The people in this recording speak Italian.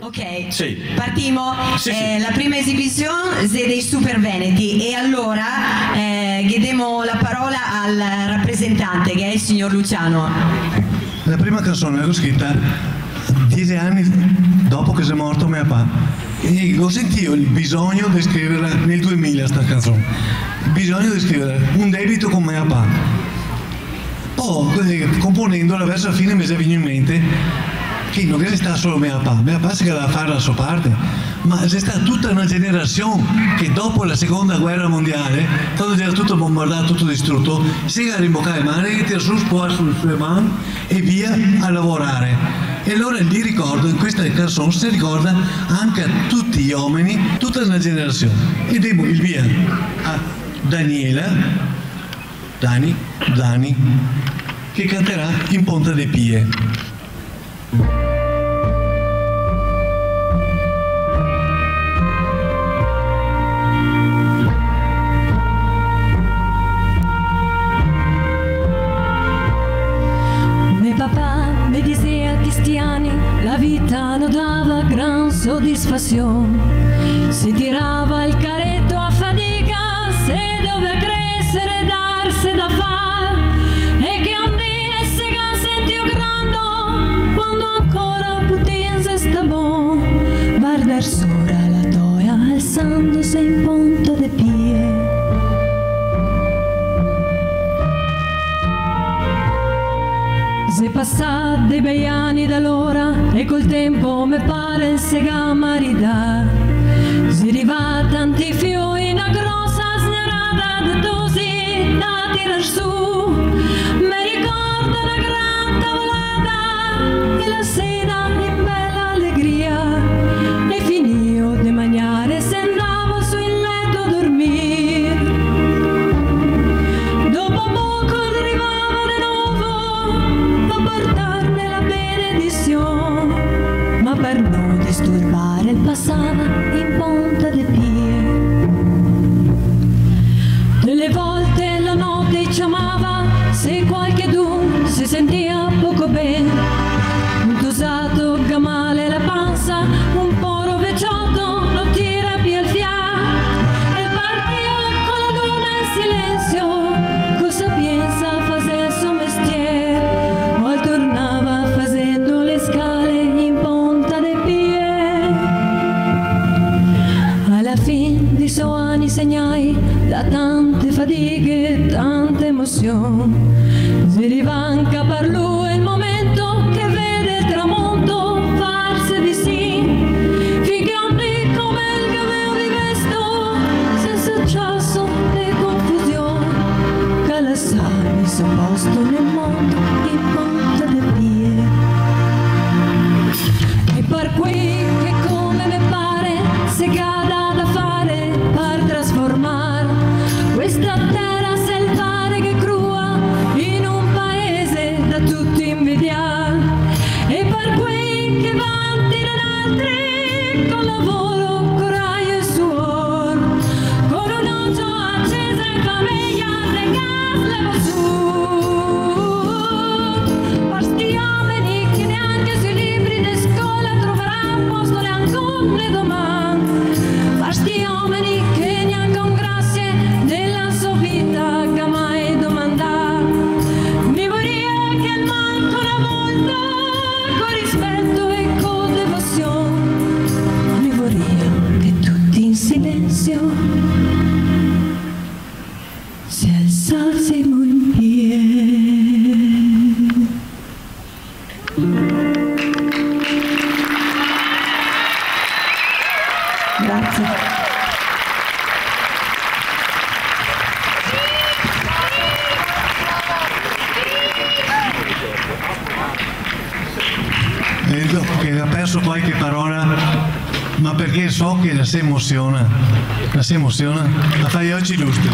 Ok, sì. Partimo. Sì, La prima esibizione è dei Super Veneti e allora chiediamo la parola al rappresentante che è il signor Luciano. La prima canzone l'ho scritta 10 anni dopo che si è morto mio papà e ho sentito il bisogno di scriverla nel 2000 sta canzone, il bisogno di scrivere un debito con mio papà. Poi componendola verso la fine mi è venuto in mente che non è stato solo mio papà si doveva fare la sua parte, ma c'è stata tutta una generazione che dopo la seconda guerra mondiale, quando era tutto bombardato, tutto distrutto, si è rimboccare le mani, tira su sulle sue mani e via a lavorare. E allora gli ricordo, in questa canzone si ricorda anche a tutti gli uomini, tutta una generazione. E devo il via a Dani, che canterà in Ponta de Pie. La vita non dava gran soddisfazione, si tirava il carretto a fatica, se doveva crescere, darsi da fare, e che un dia si sentiu grande, quando ancora putinse sta bon, guardar sora la toia alzandosi in Ponta de Pie. Se passati dei bei anni d'allora e col tempo me pare se gamarida, si arriva tanti fiori in una grossa snerata da dosi da tirar su, mi ricordo una gran tavolata e la sera in bella allegria e finio di mangiare se andavo sul letto a dormire. Dopo poco arrivava di nuovo a portarmi la benedizione, ma per non disturbare passava in Ponta de Pie. Delle volte la notte chiamava, se qualchedun si sentia poco bene, un tosato gamale la panza, un po' rovesciato, lo tira via il fiato, e partiva con la luna in silenzio, con sapienza faceva il suo mestiere, poi tornava facendo le scale in Ponta de Pie. Alla fine di suoi anni segnai, da tante fatiche, tante emozioni, si rivanca per lui il momento che vede il tramonto farsi di sì, finché un dì come il che avevo visto, senza ciasso né confusione, che la sale sul posto nel mondo in Ponta de Pie. E per cui che come mi pare se cada da fare per trasformare questa terra selvatica e crua in un paese da tutti invidiare, e per cui che vanti da altri con lavoro, coraggio e suor, con un occhio acceso in famiglia del gas levo su, per sti uomini che neanche sui libri di scuola troveranno posto neanche un domani, per sti uomini che neanche un grazie della sua vita che mai domanda, mi vorrei che il manco una volta con rispetto e con devozione, mi vorrei che tutti in silenzio si alzassimo in piedi. Grazie. Vedo che ha perso qualche parola, ma perché so che la si emoziona, la fai oggi illustri.